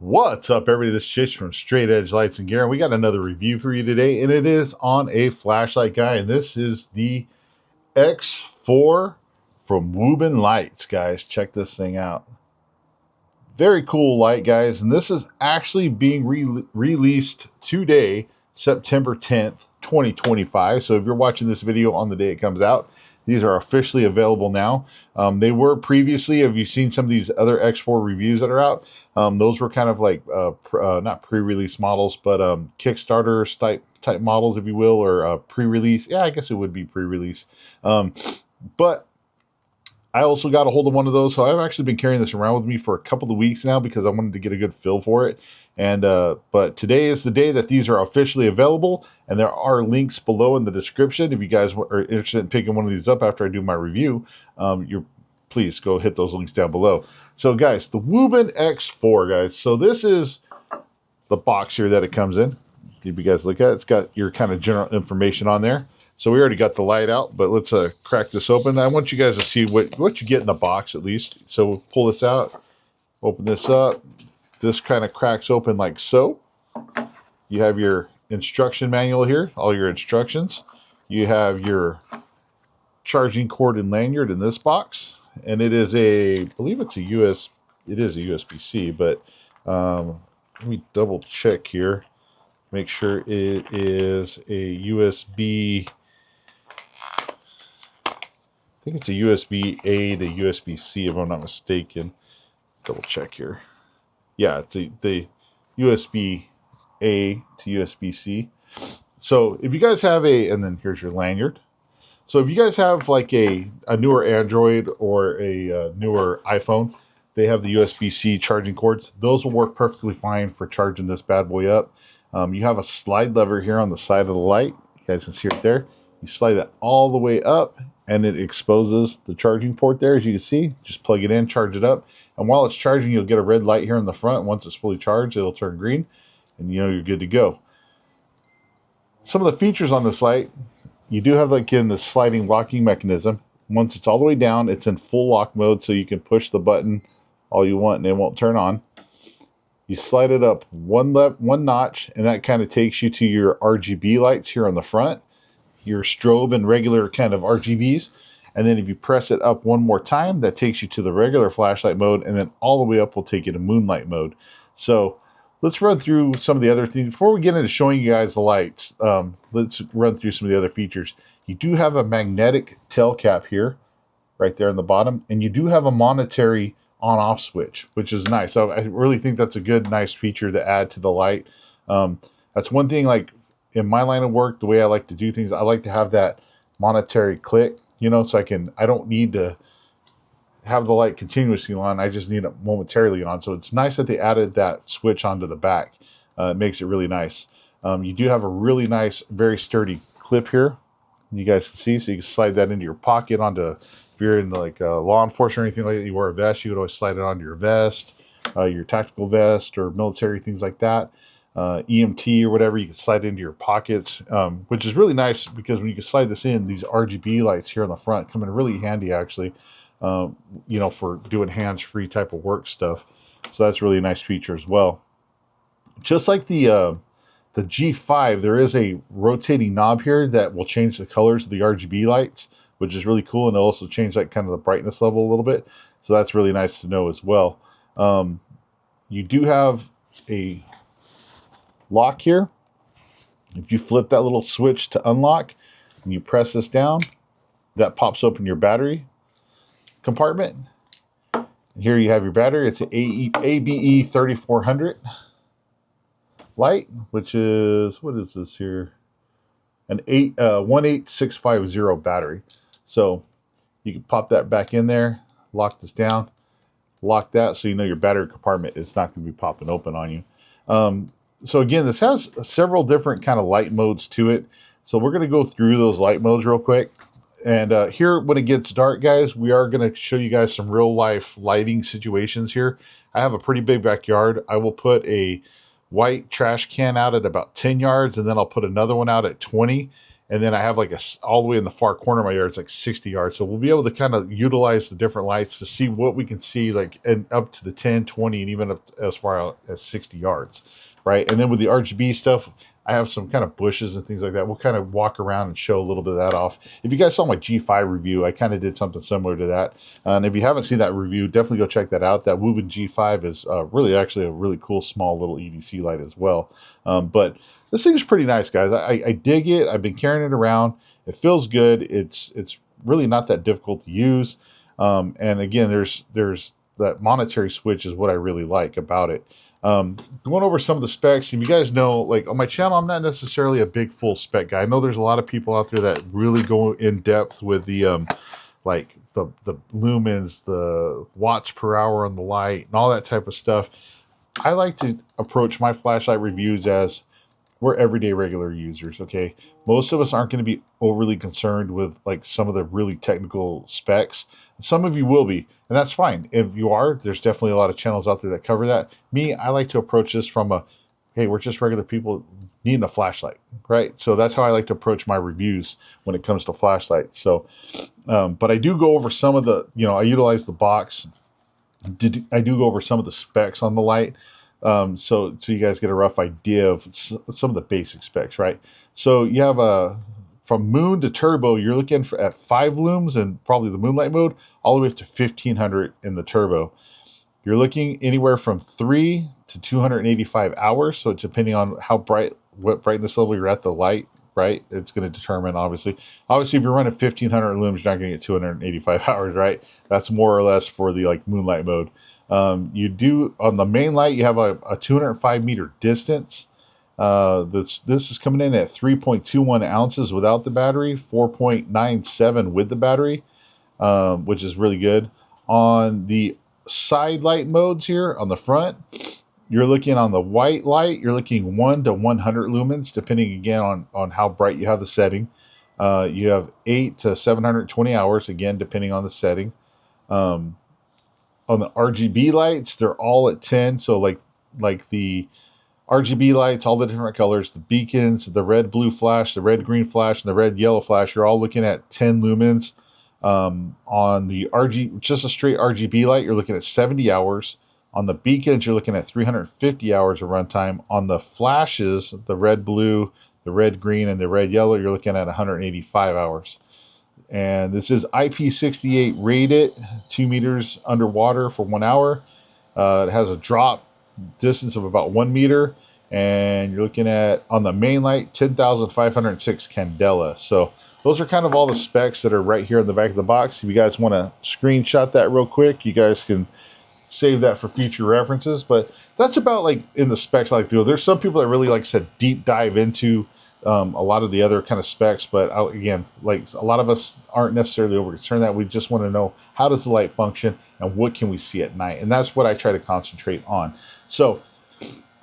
What's up, everybody? This is Jason from Straight Edge Lights and Gear, and we got another review for you today, and it is on a flashlight guy, and this is the X4 from Wuben Lights, guys. Check this thing out. Very cool light, guys, and this is actually being released today, September 10th, 2025. So if you're watching this video on the day it comes out, these are officially available now. They were previously, if you've seen some of these other X4 reviews that are out, those were kind of like, not pre-release models, but Kickstarter type models, if you will, or pre-release. Yeah, I guess it would be pre-release. But I also got a hold of one of those, so I've actually been carrying this around with me for a couple of weeks now because I wanted to get a good feel for it. And but today is the day that these are officially available, and there are links below in the description if you guys are interested in picking one of these up after I do my review. Please go hit those links down below. So guys, the Wuben X4, guys. So this is the box here that it comes in. If you guys look at it, it's got your kind of general information on there. So we already got the light out, but let's crack this open. I want you guys to see what you get in the box at least. So we'll pull this out, open this up. This kind of cracks open like so. You have your instruction manual here, all your instructions. You have your charging cord and lanyard in this box, and it is I believe it's it is a USB-C, but let me double check here. Make sure it is a USB. I think it's a USB-A to USB-C if I'm not mistaken. Double check here. Yeah, it's the USB-A to USB-C. So if you guys have and then here's your lanyard. So if you guys have like a newer Android or a newer iPhone, they have the USB-C charging cords. Those will work perfectly fine for charging this bad boy up. You have a slide lever here on the side of the light. You guys can see it there. You slide that all the way up, and it exposes the charging port there, as you can see. Just plug it in, charge it up. And while it's charging, you'll get a red light here in the front. Once it's fully charged, it'll turn green, and you know you're good to go. Some of the features on this light, you do have, like, in the sliding locking mechanism. Once it's all the way down, it's in full lock mode, so you can push the button all you want, and it won't turn on. You slide it up one notch, and that kind of takes you to your RGB lights here on the front, your strobe and regular kind of RGBs. And then if you press it up one more time, that takes you to the regular flashlight mode, and then all the way up will take you to moonlight mode. So let's run through some of the other things. Before we get into showing you guys the lights, let's run through some of the other features. You do have a magnetic tail cap here, right there in the bottom, and you do have a monetary on-off switch, which is nice. So I really think that's a good, nice feature to add to the light. That's one thing, like in my line of work, the way I like to do things, I like to have that monetary click, you know, so I don't need to have the light continuously on. I just need it momentarily on. So it's nice that they added that switch onto the back. It makes it really nice. You do have a really nice, very sturdy clip here. You guys can see, so you can slide that into your pocket onto, if you're in like law enforcement or anything like that, you wear a vest, you would always slide it onto your vest, your tactical vest or military, things like that. EMT or whatever, you can slide into your pockets, which is really nice because when you can slide this in, these RGB lights here on the front come in really handy actually, you know, for doing hands-free type of work stuff. So that's really a nice feature as well. Just like the G5, there is a rotating knob here that will change the colors of the RGB lights, which is really cool, and it'll also change like kind of the brightness level a little bit. So that's really nice to know as well. You do have a lock here. If you flip that little switch to unlock and you press this down, that pops open your battery compartment. And here you have your battery. It's an ABE 3400 light, which is, what is this here? An 18650 battery. So you can pop that back in there, lock this down, lock that, so you know your battery compartment is not going to be popping open on you. So again, this has several different kind of light modes to it. So we're going to go through those light modes real quick. And here, when it gets dark, guys, we are going to show you guys some real life lighting situations here. I have a pretty big backyard. I will put a white trash can out at about 10 yards, and then I'll put another one out at 20. and then I have like all the way in the far corner of my yard, it's like 60 yards. So we'll be able to kind of utilize the different lights to see what we can see, like, and up to the 10, 20, and even up as far out as 60 yards, right? And then with the RGB stuff, I have some kind of bushes and things like that. We'll kind of walk around and show a little bit of that off. If you guys saw my G5 review, I kind of did something similar to that. And if you haven't seen that review, definitely go check that out. That Wuben G5 is really actually a really cool small little EDC light as well. But this thing is pretty nice, guys. I dig it. I've been carrying it around. It feels good. It's really not that difficult to use. And again, there's that monetary switch is what I really like about it. Going over some of the specs, and you guys know, like on my channel, I'm not necessarily a big full spec guy. I know there's a lot of people out there that really go in depth with the like the lumens, the watts per hour on the light, and all that type of stuff. I like to approach my flashlight reviews as we're everyday regular users, okay? Most of us aren't going to be overly concerned with like some of the really technical specs. Some of you will be, and that's fine. If you are, there's definitely a lot of channels out there that cover that. Me, I like to approach this from a, hey, we're just regular people needing a flashlight, right? So that's how I like to approach my reviews when it comes to flashlights. So, but I do go over some of the, I utilize the box. I do go over some of the specs on the light. So you guys get a rough idea of some of the basic specs, right? So you have from moon to turbo, you're looking at 5 looms and probably the moonlight mode, all the way up to 1500 in the turbo. You're looking anywhere from 3 to 285 hours. So depending on what brightness level you're at the light, right? It's going to determine, obviously. Obviously, if you're running 1500 looms, you're not going to get 285 hours, right? That's more or less for the like moonlight mode. You do on the main light, you have a 205 meter distance. This is coming in at 3.21 ounces without the battery, 4.97 with the battery, which is really good. On the side light modes here on the front, you're looking on the white light, you're looking 1 to 100 lumens, depending again on how bright you have the setting. You have 8 to 720 hours, again, depending on the setting. On the RGB lights, they're all at 10. So like the RGB lights, all the different colors, the beacons, the red blue flash, the red green flash, and the red yellow flash, you're all looking at 10 lumens. On the just a straight RGB light, you're looking at 70 hours. On the beacons, you're looking at 350 hours of runtime. On the flashes, the red blue, the red green, and the red yellow, you're looking at 185 hours. And this is IP68 rated, 2 meters underwater for 1 hour. It has a drop distance of about 1 meter, and you're looking at, on the main light, 10,506 candela. So those are kind of all the specs that are right here on the back of the box. If you guys want to screenshot that real quick, you guys can save that for future references. But that's about like in the specs I like to do. There's some people that really, like I said, deep dive into a lot of the other kind of specs, but again, like a lot of us aren't necessarily over concerned that we just want to know how does the light function and what can we see at night, and that's what I try to concentrate on. So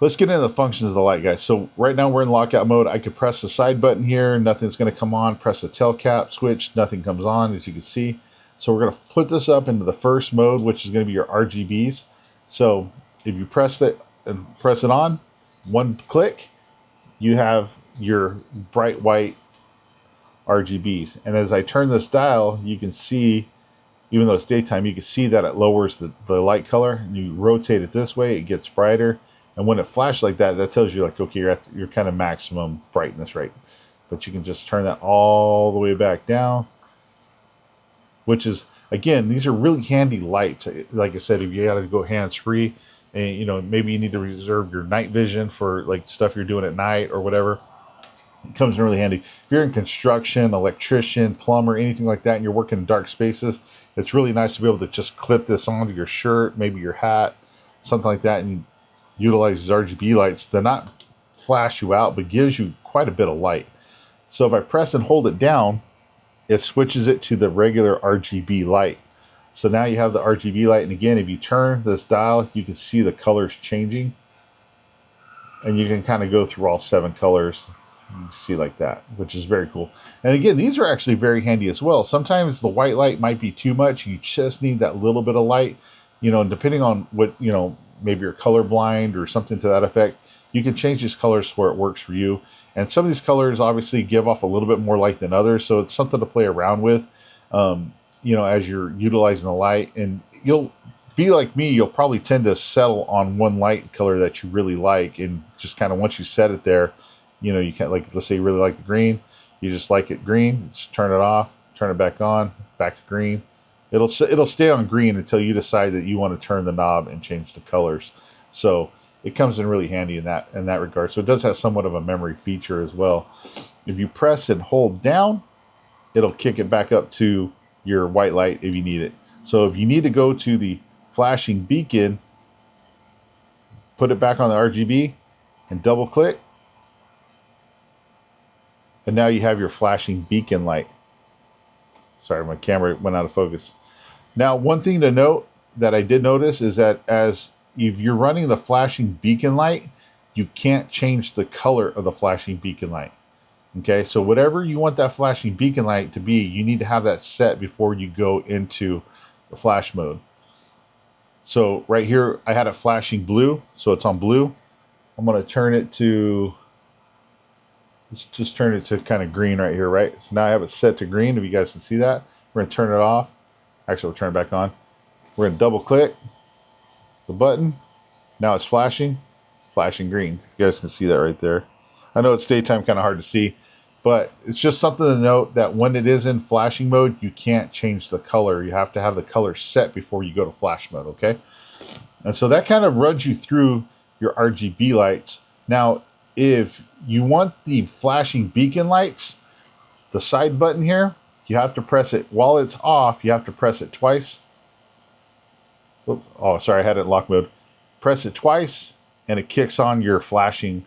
let's get into the functions of the light, guys. So right now we're in lockout mode. I could press the side button here, nothing's going to come on. Press the tail cap switch, nothing comes on, as you can see. So we're going to put this up into the first mode, which is going to be your RGBs. So if you press it and press it on, one click, you have your bright white RGBs. And as I turn this dial, you can see, even though it's daytime, you can see that it lowers the light color. And you rotate it this way, it gets brighter. And when it flashes like that, that tells you like, okay, you're at your kind of maximum brightness, right? But you can just turn that all the way back down, which is, again, these are really handy lights. Like I said, if you got to go hands-free, and maybe you need to reserve your night vision for like stuff you're doing at night or whatever, it comes in really handy. If you're in construction, electrician, plumber, anything like that, and you're working in dark spaces, it's really nice to be able to just clip this onto your shirt, maybe your hat, something like that, and utilize these RGB lights to not flash you out, but gives you quite a bit of light. So if I press and hold it down, it switches it to the regular RGB light. So now you have the RGB light, and again, if you turn this dial, you can see the colors changing, and you can kind of go through all 7 colors. You can see like that, which is very cool. And again, these are actually very handy as well. Sometimes the white light might be too much. You just need that little bit of light, and depending on what, maybe you're colorblind or something to that effect, you can change these colors to where it works for you. And some of these colors obviously give off a little bit more light than others, so it's something to play around with, as you're utilizing the light. And you'll be like me, you'll probably tend to settle on one light color that you really like, and just kind of once you set it there, you can't, like, let's say you really like the green, you just like it green, just turn it off, turn it back on, back to green. It'll stay on green until you decide that you want to turn the knob and change the colors. So it comes in really handy in that regard. So it does have somewhat of a memory feature as well. If you press and hold down, it'll kick it back up to your white light if you need it. So if you need to go to the flashing beacon, put it back on the RGB and double click. And now you have your flashing beacon light. Sorry, my camera went out of focus. Now, one thing to note that I did notice is that if you're running the flashing beacon light, you can't change the color of the flashing beacon light. Okay, so whatever you want that flashing beacon light to be, you need to have that set before you go into the flash mode. So right here, I had it flashing blue, so it's on blue. I'm going to turn it to, let's just turn it to kind of green right here, right? So now I have it set to green, if you guys can see that. We're going to turn it off. Actually, we'll turn it back on. We're going to double click the button. Now it's flashing green. You guys can see that right there. I know it's daytime, kind of hard to see, but it's just something to note that when it is in flashing mode, you can't change the color. You have to have the color set before you go to flash mode, okay? And so that kind of runs you through your RGB lights. Now, if you want the flashing beacon lights, the side button here, you have to press it while it's off. You have to press it twice. Oops. Oh, sorry, I had it in lock mode. Press it twice, and it kicks on your flashing.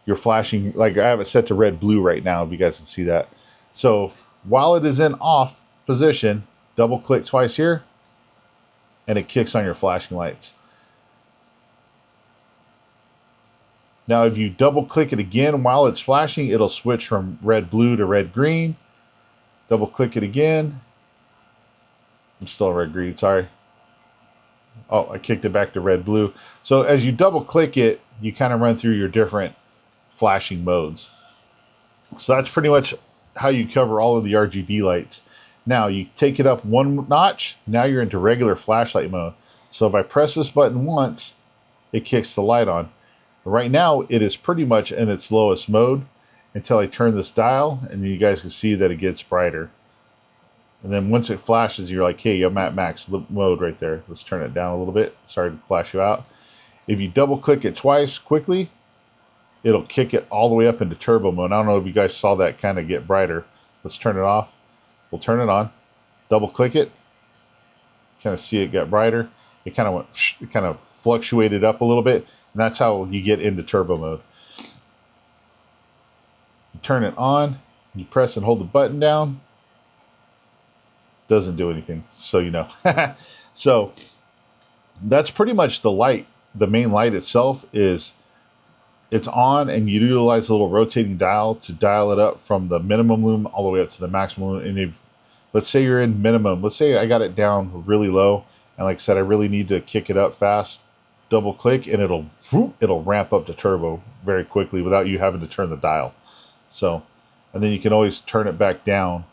Like I have it set to red blue right now, if you guys can see that. So while it is in off position, double click twice here, and it kicks on your flashing lights. Now, if you double click it again while it's flashing, it'll switch from red blue to red green. Double click it again. I'm still red green, sorry. Oh, I kicked it back to red blue. So as you double click it, you kind of run through your different flashing modes. So that's pretty much how you cover all of the RGB lights. Now you take it up one notch, now you're into regular flashlight mode. So if I press this button once, it kicks the light on. Right now it is pretty much in its lowest mode until I turn this dial, and you guys can see that it gets brighter. And then once it flashes, you're like, hey, I'm at max mode right there. Let's turn it down a little bit. Sorry to flash you out. If you double click it twice quickly, it'll kick it all the way up into turbo mode. I don't know if you guys saw that kind of get brighter. Let's turn it off. We'll turn it on. Double click it. Kind of see it get brighter. It kind of fluctuated up a little bit, and that's how you get into turbo mode. You turn it on. You press and hold the button down. Doesn't do anything, so you know. So that's pretty much the light. The main light itself is, it's on, and you utilize a little rotating dial to dial it up from the minimum lumen all the way up to the maximum lumen. And if, let's say you're in minimum, let's say I got it down really low, and like I said, I really need to kick it up fast, double click, and it'll ramp up to turbo very quickly without you having to turn the dial. So, and then you can always turn it back down.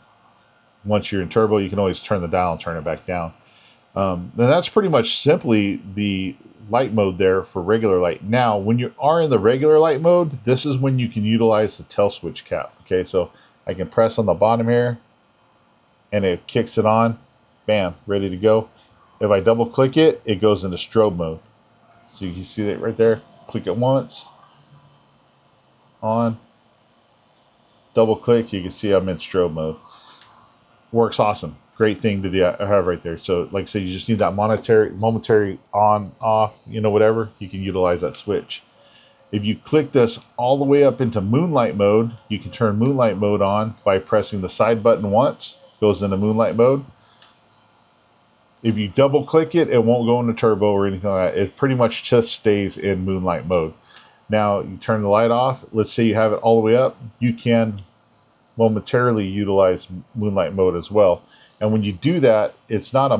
Once you're in turbo, you can always turn the dial and turn it back down. And that's pretty much simply the light mode there for regular light. Now, when you are in the regular light mode, this is when you can utilize the tail switch cap. Okay, so I can press on the bottom here, and it kicks it on. Bam, ready to go. If I double click it, it goes into strobe mode. So you can see that right there. Click it once, on, double click, you can see I'm in strobe mode. Works awesome. Great thing to have right there. So like I said, you just need that momentary on, off, whatever. You can utilize that switch. If you click this all the way up into moonlight mode, you can turn moonlight mode on by pressing the side button once. Goes into moonlight mode. If you double click it, it won't go into turbo or anything like that. It pretty much just stays in moonlight mode. Now you turn the light off. Let's say you have it all the way up. You can momentarily utilize moonlight mode as well. And when you do that, it's not a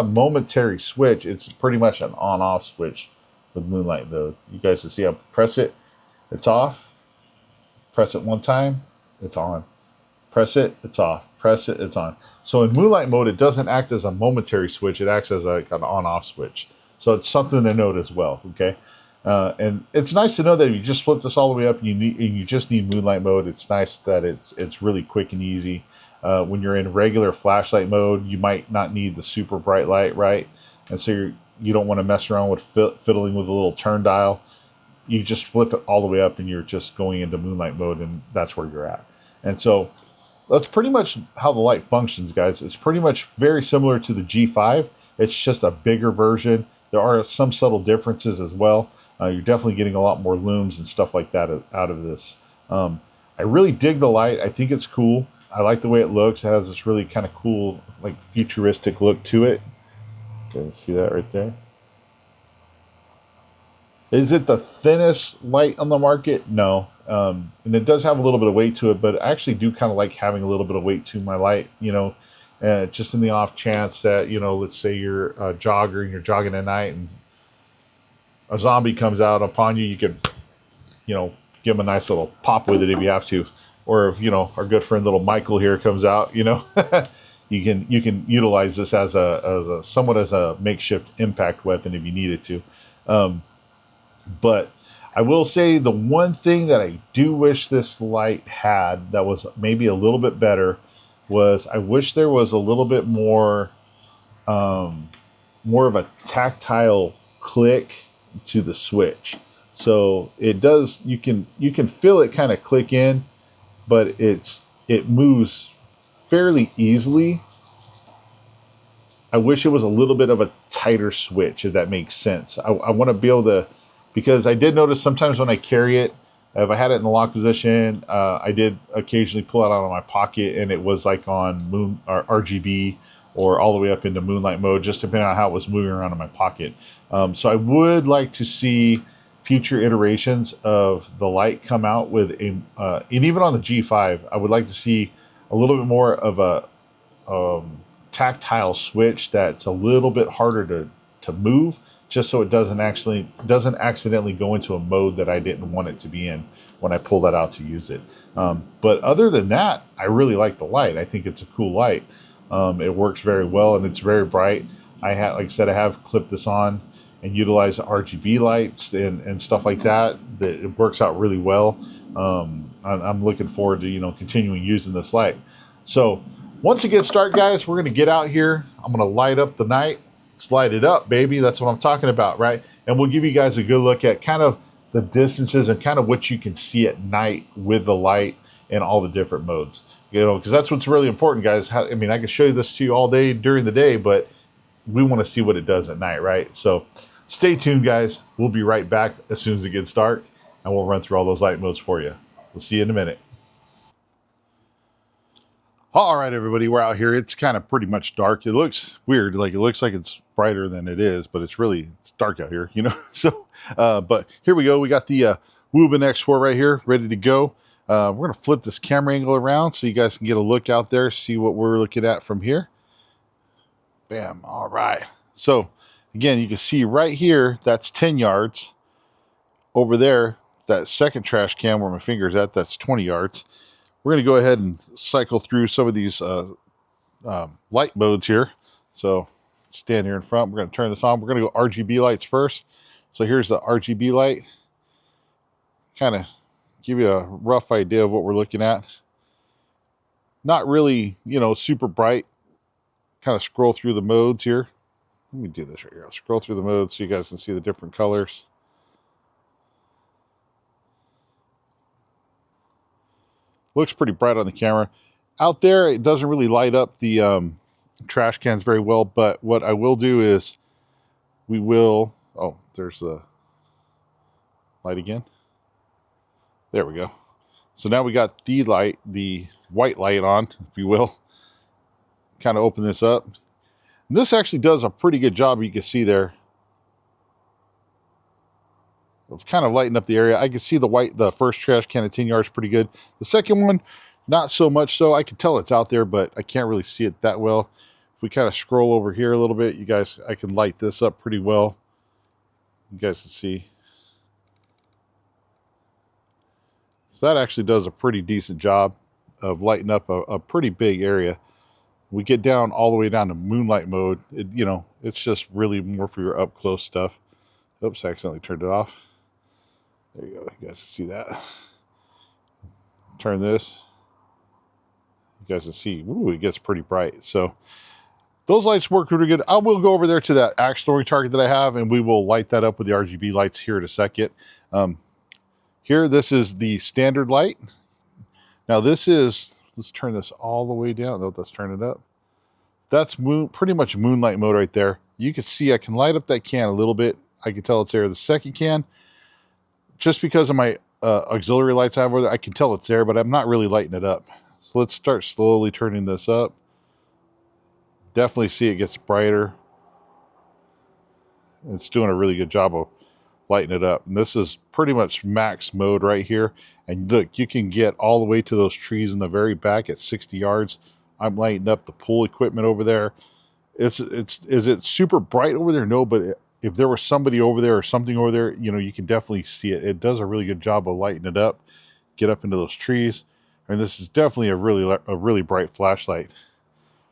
momentary switch. It's pretty much an on-off switch with Moonlight mode. You guys can see I press it, it's off. Press it one time, it's on. Press it, it's off. Press it, it's on. So in Moonlight mode, it doesn't act as a momentary switch. It acts as an on-off switch. So it's something to note as well, okay? And it's nice to know that if you just flip this all the way up and you just need Moonlight mode, it's nice that it's really quick and easy. When you're in regular flashlight mode, you might not need the super bright light, right? And so you don't want to mess around with fiddling with a little turn dial. You just flip it all the way up and you're just going into Moonlight mode, and that's where you're at. And so that's pretty much how the light functions, guys. It's pretty much very similar to the G5. It's just a bigger version. There are some subtle differences as well. You're definitely getting a lot more looms and stuff like that out of this. I really dig the light. I think it's cool. I like the way it looks. It has this really kind of cool, like futuristic look to it. You guys see that right there? Is it the thinnest light on the market? No. And it does have a little bit of weight to it, but I actually do kind of like having a little bit of weight to my light, just in the off chance that, let's say you're a jogger and you're jogging at night and a zombie comes out upon you, you can, give him a nice little pop with it if you have to. Or if, our good friend little Michael here comes out, you can utilize this as somewhat as a makeshift impact weapon if you needed to. But I will say the one thing that I do wish this light had that was maybe a little bit better was I wish there was a little bit more of a tactile click to the switch. So it does, you can feel it kind of click in, but it moves fairly easily. I wish it was a little bit of a tighter switch, if that makes sense. I want to be able to, because I did notice sometimes when I carry it, if I had it in the lock position, I did occasionally pull it out of my pocket and it was like on RGB or all the way up into Moonlight mode, just depending on how it was moving around in my pocket. So I would like to see future iterations of the light come out with and even on the G5, I would like to see a little bit more of a tactile switch that's a little bit harder to move, just so it doesn't accidentally go into a mode that I didn't want it to be in when I pull that out to use it. But other than that, I really like the light. I think it's a cool light. It works very well and it's very bright. Like I said, I have clipped this on and utilized RGB lights and stuff like that. It works out really well. I'm looking forward to continuing using this light. So once it gets started, guys, we're going to get out here. I'm going to light up the night. Let's light it up, baby. That's what I'm talking about, right? And we'll give you guys a good look at kind of the distances and kind of what you can see at night with the light and all the different modes. Because that's what's really important, guys. I can show you this to you all day during the day, but we want to see what it does at night, right? So stay tuned, guys. We'll be right back as soon as it gets dark, and we'll run through all those light modes for you. We'll see you in a minute. All right, everybody, we're out here. It's kind of pretty much dark. It looks weird. Like it looks like it's brighter than it is, but it's dark out here, So, but here we go. We got the Wuben X4 right here, ready to go. We're going to flip this camera angle around so you guys can get a look out there, see what we're looking at from here. Bam. All right. So, again, you can see right here, that's 10 yards. Over there, that second trash can where my finger's at, that's 20 yards. We're going to go ahead and cycle through some of these light modes here. So stand here in front. We're going to turn this on. We're going to go RGB lights first. So here's the RGB light. Kind of give you a rough idea of what we're looking at. Not really, super bright. Kind of scroll through the modes here. Let me do this right here. I'll scroll through the modes so you guys can see the different colors. Looks pretty bright on the camera. Out there, it doesn't really light up the trash cans very well, but what I will do is oh, there's the light again. There we go. So now we got the light, the white light on, if you will. Kind of open this up. And this actually does a pretty good job, you can see there, of kind of lighting up the area. I can see the first trash can at 10 yards pretty good. The second one, Not so much so. I can tell it's out there, but I can't really see it that well. If we kind of scroll over here a little bit, you guys, I can light this up pretty well. You guys can see. So that actually does a pretty decent job of lighting up a pretty big area. We get down all the way down to moonlight mode. It's just really more for your up close stuff. Oops, I accidentally turned it off. There you go. You guys can see that. Turn this. You guys can see, ooh, it gets pretty bright. So those lights work really good. I will go over there to that axe throwing target that I have, and we will light that up with the RGB lights here in a second. Here, this is the standard light. Now this is, let's turn this all the way down. No, let's turn it up. That's pretty much moonlight mode right there. You can see I can light up that can a little bit. I can tell it's there. The second can, just because of my auxiliary lights I have over there, I can tell it's there, but I'm not really lighting it up. So let's start slowly turning this up. Definitely see it gets brighter. It's doing a really good job of lighting it up. And this is pretty much max mode right here. And look, you can get all the way to those trees in the very back at 60 yards. I'm lighting up the pool equipment over there. Is it super bright over there? No, but if there was somebody over there or something over there, you can definitely see it. It does a really good job of lighting it up. Get up into those trees. And this is definitely a really bright flashlight.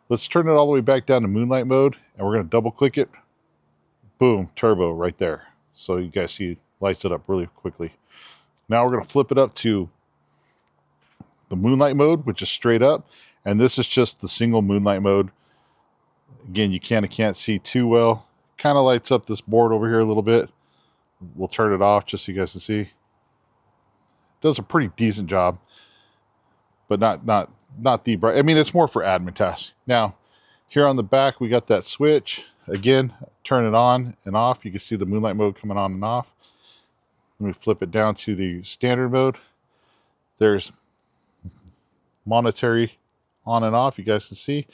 Let's turn it all the way back down to moonlight mode, and we're going to double click it. Boom, turbo right there. So you guys see, lights it up really quickly. Now we're going to flip it up to the moonlight mode, which is straight up. And this is just the single moonlight mode. Again, you can't see too well. Kind of lights up this board over here a little bit. We'll turn it off just so you guys can see. Does a pretty decent job, but not the bright. I mean, it's more for admin tasks. Now, here on the back, we got that switch. Again, turn it on and off. You can see the moonlight mode coming on and off. Let me flip it down to the standard mode. There's monetary on and off. You guys can see.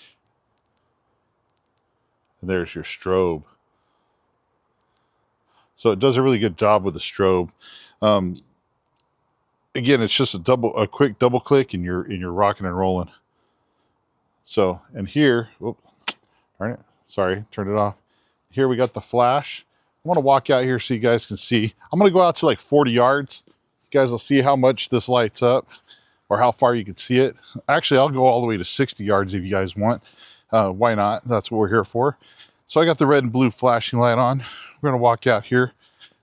And there's your strobe. So it does a really good job with the strobe. Again, it's just a quick double click, and you're rocking and rolling. So, and here, darn it, sorry, turned it off. Here we got the flash. I want to walk out here so you guys can see. I'm going to go out to like 40 yards. You guys will see how much this lights up, or how far you can see it. Actually, I'll go all the way to 60 yards if you guys want. Why not? That's what we're here for. So I got the red and blue flashing light on. We're going to walk out here.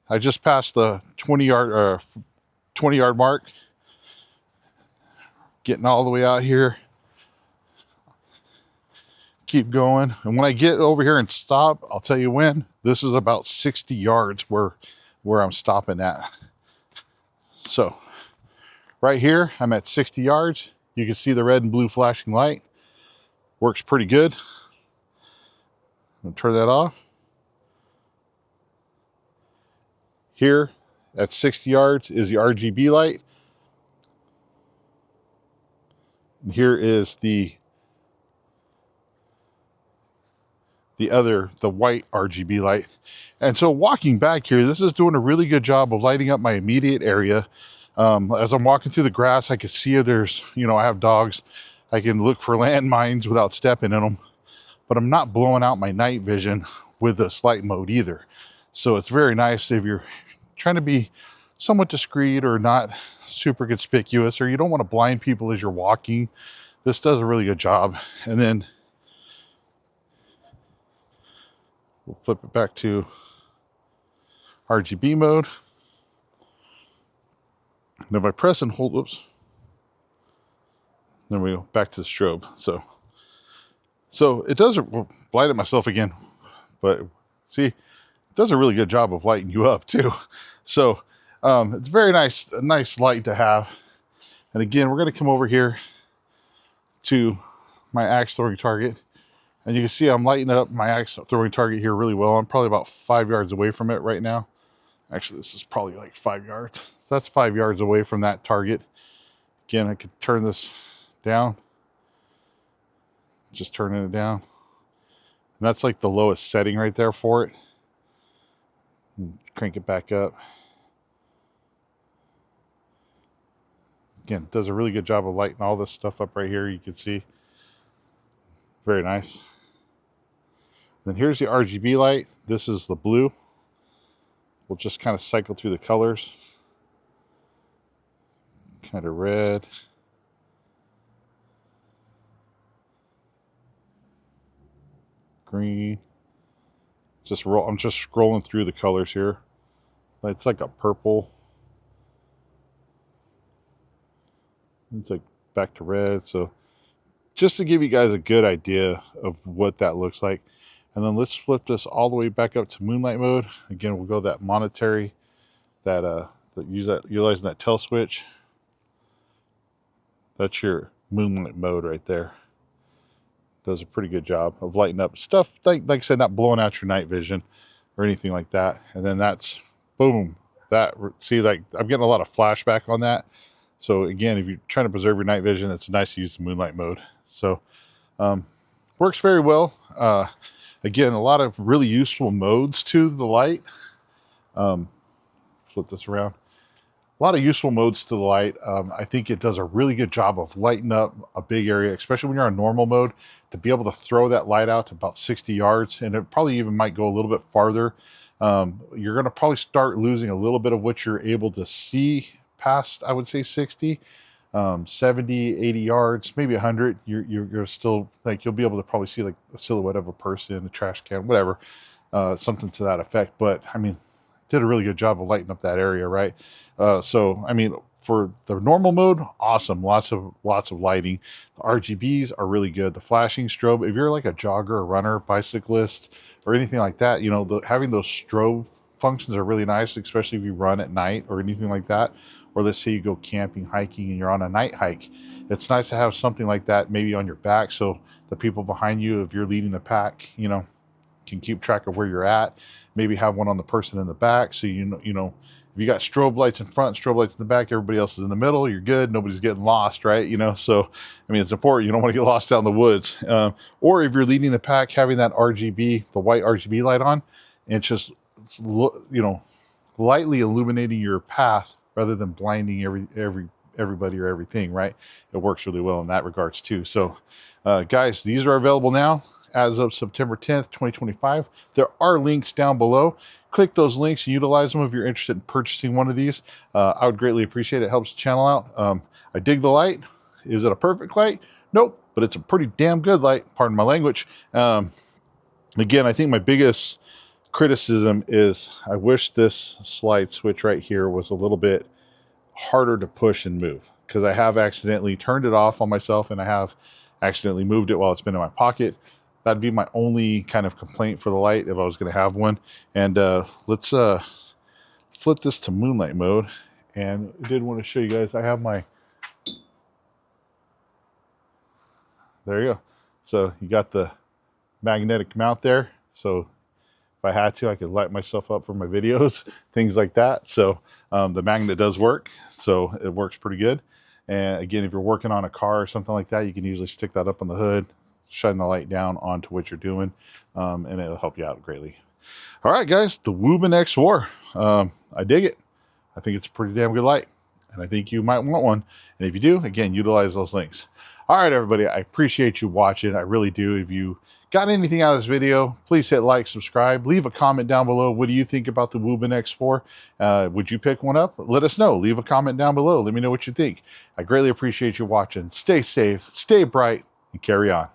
I just passed the 20 yard mark. Getting all the way out here. Keep going. And when I get over here and stop, I'll tell you when. This is about 60 yards where I'm stopping at. So right here, I'm at 60 yards. You can see the red and blue flashing light. Works pretty good. I'm going to turn that off. Here at 60 yards is the RGB light. And here is the white RGB light. And so walking back here, this is doing a really good job of lighting up my immediate area. As I'm walking through the grass, I can see there's, I have dogs. I can look for landmines without stepping in them. But I'm not blowing out my night vision with this light mode either. So it's very nice if you're trying to be somewhat discreet or not super conspicuous, or you don't want to blind people as you're walking. This does a really good job. And then we'll flip it back to RGB mode. And if I press and hold, oops, then we go back to the strobe. So it does, light it myself again, but see, it does a really good job of lighting you up too. So it's very nice, a nice light to have. And again, we're going to come over here to my axe throwing target. And you can see I'm lighting up my axe throwing target here really well. I'm probably about 5 yards away from it right now. Actually, this is probably like 5 yards. So that's 5 yards away from that target. Again, I could turn this down. Just turning it down. And that's like the lowest setting right there for it. And crank it back up. Again, does a really good job of lighting all this stuff up right here. You can see. Very nice. Then here's the RGB light. This is the blue. We'll just kind of cycle through the colors. Kind of red. Green. I'm just scrolling through the colors here. It's like a purple. It's like back to red. So just to give you guys a good idea of what that looks like. And then let's flip this all the way back up to moonlight mode. Again, we'll go that monetary, utilizing that tail switch. That's your moonlight mode right there. Does a pretty good job of lighting up stuff, like I said, not blowing out your night vision or anything like that. And then that's boom. See, like I'm getting a lot of flashback on that. So again, if you're trying to preserve your night vision, it's nice to use the moonlight mode. So works very well. Again, a lot of really useful modes to the light. Flip this around. A lot of useful modes to the light. I think it does a really good job of lighting up a big area, especially when you're on normal mode, to be able to throw that light out to about 60 yards, and it probably even might go a little bit farther. You're going to probably start losing a little bit of what you're able to see past, I would say 60, 70, 80 yards, maybe 100. You're still, like, you'll be able to probably see like a silhouette of a person, a trash can, whatever, something to that effect. But I mean, did a really good job of lighting up that area, right? So I mean, for the normal mode, awesome, lots of lighting. The RGBs are really good. The flashing strobe, if you're like a jogger, a runner, bicyclist, or anything like that, you know, having those strobe functions are really nice, especially if you run at night or anything like that. Or let's say you go camping, hiking, and you're on a night hike. It's nice to have something like that maybe on your back, so the people behind you, if you're leading the pack, you know, can keep track of where you're at. Maybe have one on the person in the back, so you know if you got strobe lights in front, strobe lights in the back, everybody else is in the middle, you're good, nobody's getting lost, right? You know, so I mean, it's important. You don't want to get lost out in the woods. Or if you're leading the pack, having that RGB, the white RGB light on, and it's just, you know, lightly illuminating your path rather than blinding everybody or everything, right? It works really well in that regards too. So guys, these are available now as of September 10th, 2025. There are links down below. Click those links and utilize them if you're interested in purchasing one of these. I would greatly appreciate it. It helps the channel out. I dig the light. Is it a perfect light? Nope, but it's a pretty damn good light. Pardon my language. Again, I think my biggest criticism is I wish this slide switch right here was a little bit harder to push and move, because I have accidentally turned it off on myself and I have accidentally moved it while it's been in my pocket. That'd be my only kind of complaint for the light if I was going to have one. And let's flip this to moonlight mode. And I did want to show you guys, I have my, there you go. So you got the magnetic mount there. So if I had to, I could light myself up for my videos, things like that. So the magnet does work. So it works pretty good. And again, if you're working on a car or something like that, you can easily stick that up on the hood, shine the light down onto what you're doing, and it'll help you out greatly. All right, guys, the Wuben X4. I dig it. I think it's a pretty damn good light, and I think you might want one. And if you do, again, utilize those links. All right, everybody, I appreciate you watching. I really do. If you got anything out of this video, please hit like, subscribe, leave a comment down below. What do you think about the Wuben X4? Would you pick one up? Let us know. Leave a comment down below. Let me know what you think. I greatly appreciate you watching. Stay safe, stay bright, and carry on.